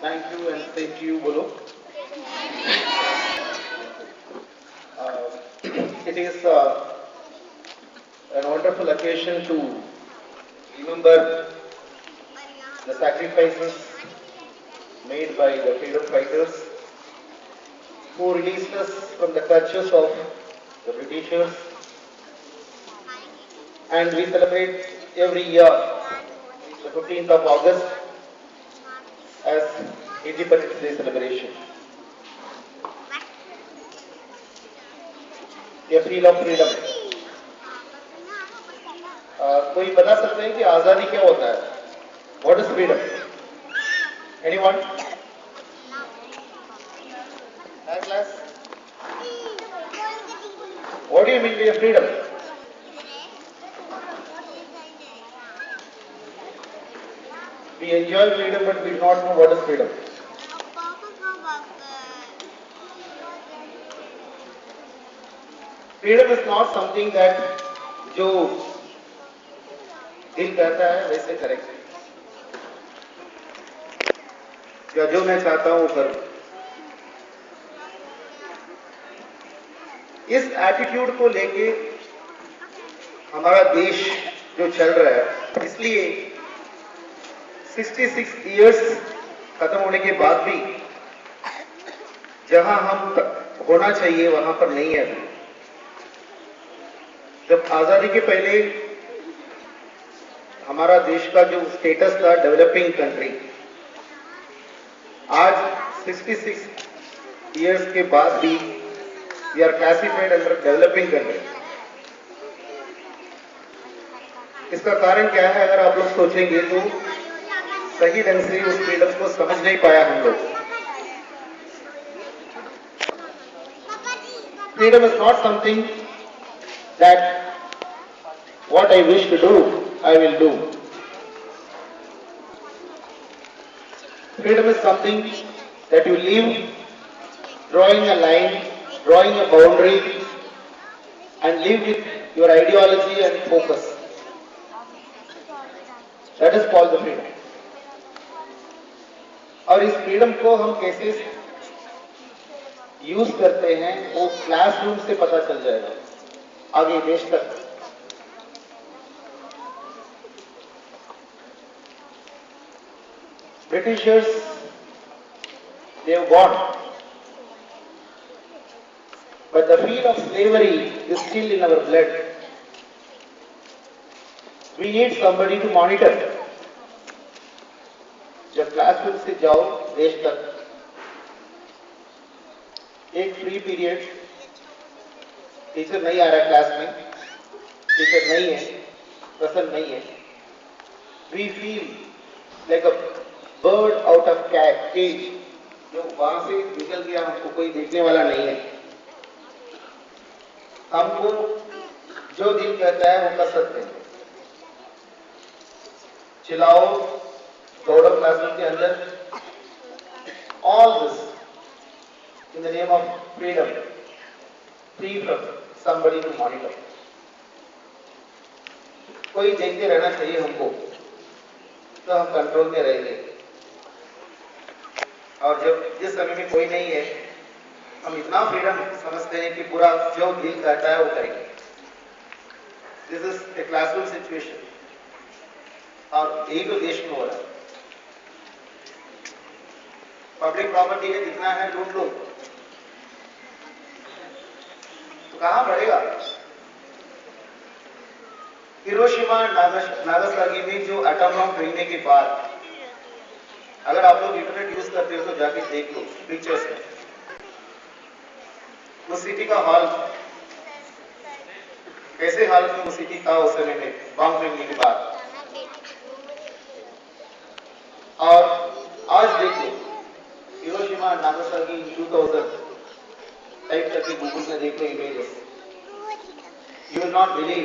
Thank you and same to you, Bolo. It is an wonderful occasion to remember the sacrifices made by the freedom fighters who released us from the clutches of the Britishers, and we celebrate every year the 15th of August as Independence Day celebration. A feel of freedom. कोई बता सकते हैं कि आजादी क्या होता है? What is freedom? Anyone? High class? What do you mean by freedom? We enjoy freedom, but we do not know what is freedom. Freedom is not something that जो दिल कहता है वैसे करेक्ट, या जो मैं चाहता हूं वो करूं. इस एटीट्यूड को लेके हमारा देश जो चल रहा है, इसलिए 66 इयर्स खत्म होने के बाद भी जहां हम होना चाहिए वहां पर नहीं है. जब आजादी के पहले हमारा देश का जो स्टेटस था डेवलपिंग कंट्री, आज 66 इयर्स के बाद भी we are classified under developing country. इसका कारण क्या है? अगर आप लोग सोचेंगे तो सही ढंग से उस फ्रीडम को समझ नहीं पाया हम लोग. Freedom is not something that what I wish to do I will do. Freedom is something that you live drawing a line, drawing a boundary, and live with your ideology and focus. That is called the freedom. और इस freedom को हम कैसे use करते हैं वो classroom से पता चल जाएगा आगे देश तक. Britishers, they have gone, but the feel of slavery is still in our blood. We need somebody to monitor. जब क्लासरूम से जाओ देश तक, एक फ्री पीरियड, टीचर नहीं आ रहा है क्लास में, टीचर नहीं है, प्रसन्न नहीं है, we feel like a bird out of cage, जो वहां से निकल गया, हमको कोई देखने वाला नहीं है. हमको जो दिल कहता है वो कर सकते हैं. चिल्लाओ, दौड़ो क्लासरूम के अंदर. All this in the name of freedom, free from somebody to monitor. कोई देखते रहना चाहिए हमको, तो हम कंट्रोल में रहेंगे. और जब जिस समय में कोई नहीं है, हम इतना फ्रीडम समझते हैं कि पूरा जो दिल कहता है वो करेंगे. This is a classroom situation, और यही तो देश में हो रहा है. पब्लिक प्रॉपर्टी है, जितना है लूट लो, तो कहां बढ़ेगा? हिरोशिमा नागासाकी में जो एटम बम गिरने के बाद, अगर आप लोग इंटरनेट यूज करते हो तो जाके देख लो पिक्चर्स में, वो सिटी का हाल कैसे हालत में वो सिटी था उस समय में बम गिरने के बाद. और आज देखो हिरोशिमा नागासाकी 2000 टाइप करके गूगल में देख लो images, you will not believe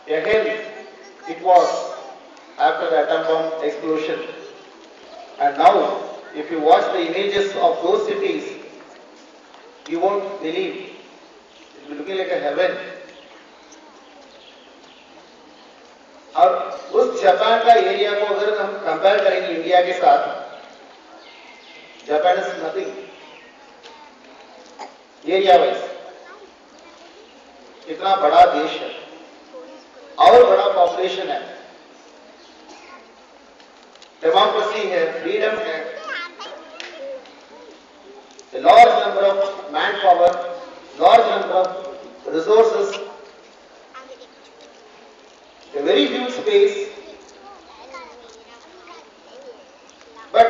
the hell it was after the atom bomb explosion. And now, if you watch the images of those cities, you won't believe. It will be looking like a heaven. और उस Japan का area को अगर हम compare करेंगे India के साथ, Japan is nothing area wise. इतना बड़ा देश है और बड़ा पॉपुलेशन है, डेमोक्रेसी है, फ्रीडम है, a large number of manpower, large number of resources, a very huge space. But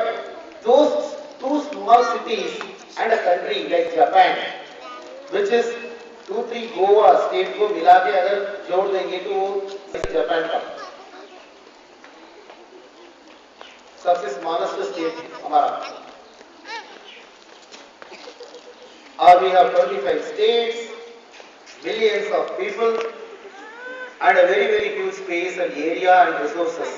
those two small cities and a country like Japan, which is 2-3 Goa state को मिला के अगर जोड़ देंगे तो वो जापान का सबसे स्मॉलेस्ट स्टेट हमारा। Or we have 25 states, millions of people, and a very huge space and area and resources.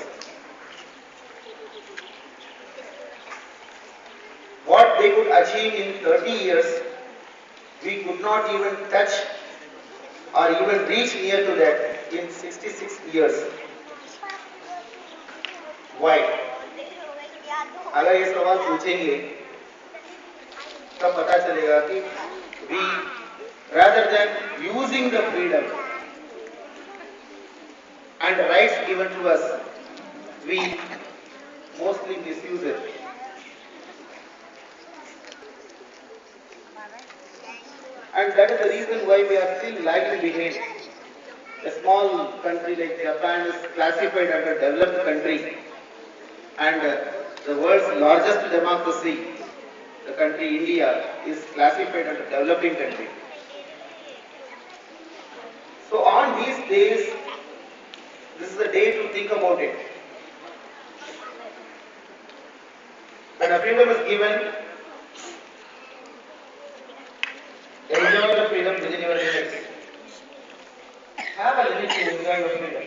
What they could achieve in 30 years, we could not even touch or even reach near to that in 66 years. Why? अगर ये सवाल पूछेंगे तब पता चलेगा कि we rather than using the freedom and the rights given to us, we mostly misuse it. And that is the reason why we are still lagging behind. A small country like Japan is classified under developed country, and the world's largest democracy, the country India, is classified as a developing country. So on these days, this is a day to think about it. When a freedom is given, enjoy the freedom within your limits. Have a limit to enjoy your freedom.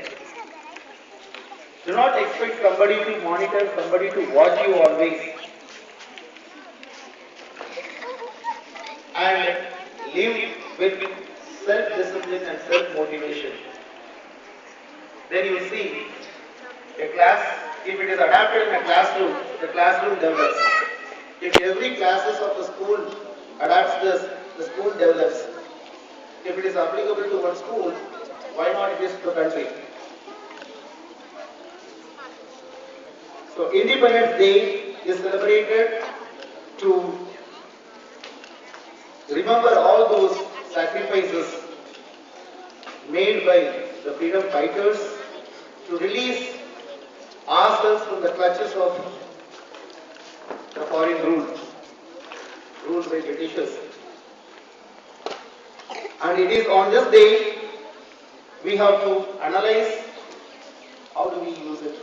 Do not expect somebody to monitor, somebody to watch you always. And live with self-discipline and self-motivation. Then you see a class, if it is adapted in a classroom, the classroom develops. If every classes of the school adapts this, the school develops. If it is applicable to one school, why not it is to the country? So Independence Day is celebrated to remember all those sacrifices made by the freedom fighters to release ourselves from the clutches of the foreign rule by Britishers. And it is on this day we have to analyze how do we use it.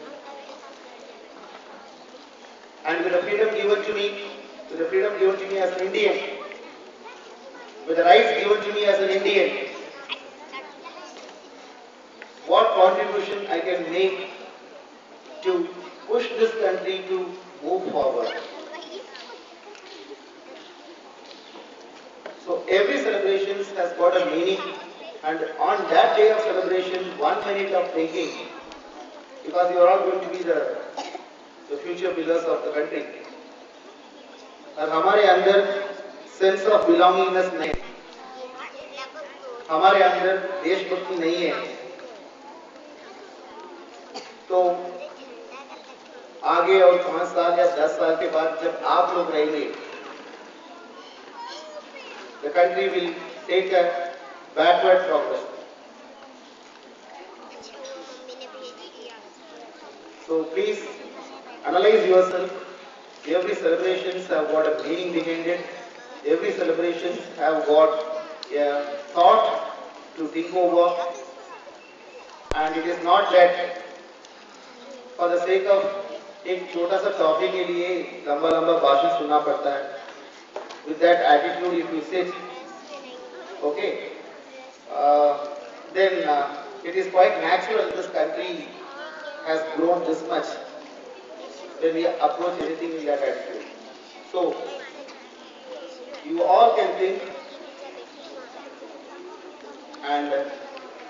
And with the freedom given to me as an Indian, with the rights given to me as an Indian, what contribution I can make to push this country to move forward. So every celebration has got a meaning, and on that day of celebration, 1 minute of thinking, because you are all going to be the future pillars of the country. और हमारे अंदर sense of belongingness नहीं, हमारे अंदर देशभक्ति नहीं है, तो आगे और 5 साल या 10 साल के बाद जब आप लोग रहेंगे, the country will take a backward progress. So please analyze yourself. Every celebrations have got a meaning behind it. Every celebrations have got a thought to think over, and it is not that for the sake of एक छोटा सा topic के लिए लंबा लंबा भाषण सुनना पड़ता है. With that attitude, if you sit, okay, then it is quite natural this country has grown this much when we approach anything in that attitude. So, you all can think and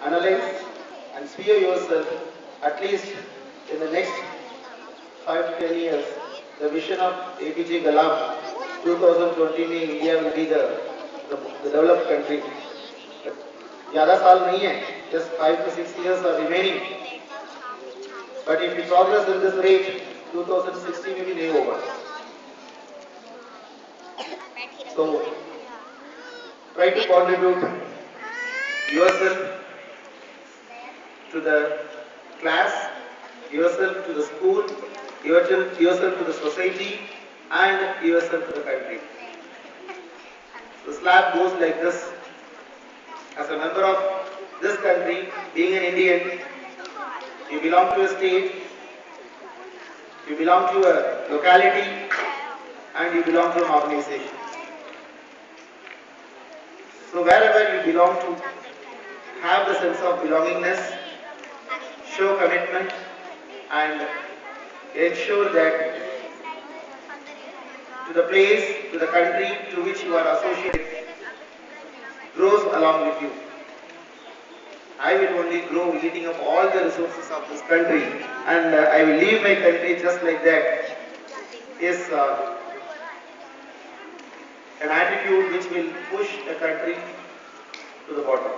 analyze and sphere yourself At least in the next 5 to 10 years, the vision of APJ Kalam 2020 में India will be the developed country. ज़्यादा साल नहीं है, just 5 to 6 years are remaining. But if we progress in this rate, 2060 में भी नहीं होगा. So try to contribute yourself to the class, yourself to the school, yourself to the society, and yourself to the country. The slab goes like this. As a member of this country, being an Indian, you belong to a state, you belong to a locality, and you belong to an organization. So wherever you belong to, have the sense of belongingness, show commitment, and ensure that to the place, to the country to which you are associated grows along with you. I will only grow eating up all the resources of this country, and I will leave my country just like that. Is an attitude which will push the country to the bottom.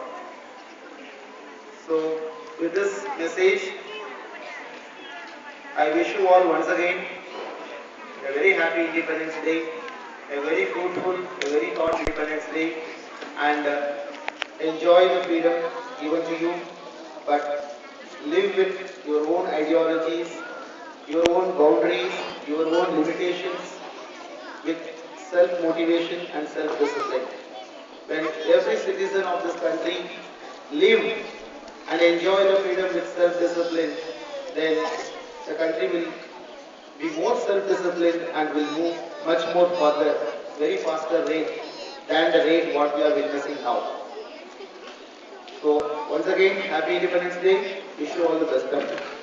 So with this message, I wish you all once again a very happy Independence Day, a very fruitful, a very thoughtful Independence Day, and enjoy the freedom given to you, but live with your own ideologies, your own boundaries, your own limitations, with self-motivation and self-discipline. When every citizen of this country live and enjoy the freedom with self-discipline, then the country will be more self-disciplined and will move much more further, very faster rate than the rate what we are witnessing now. So once again, happy Independence Day. Wish you all the best.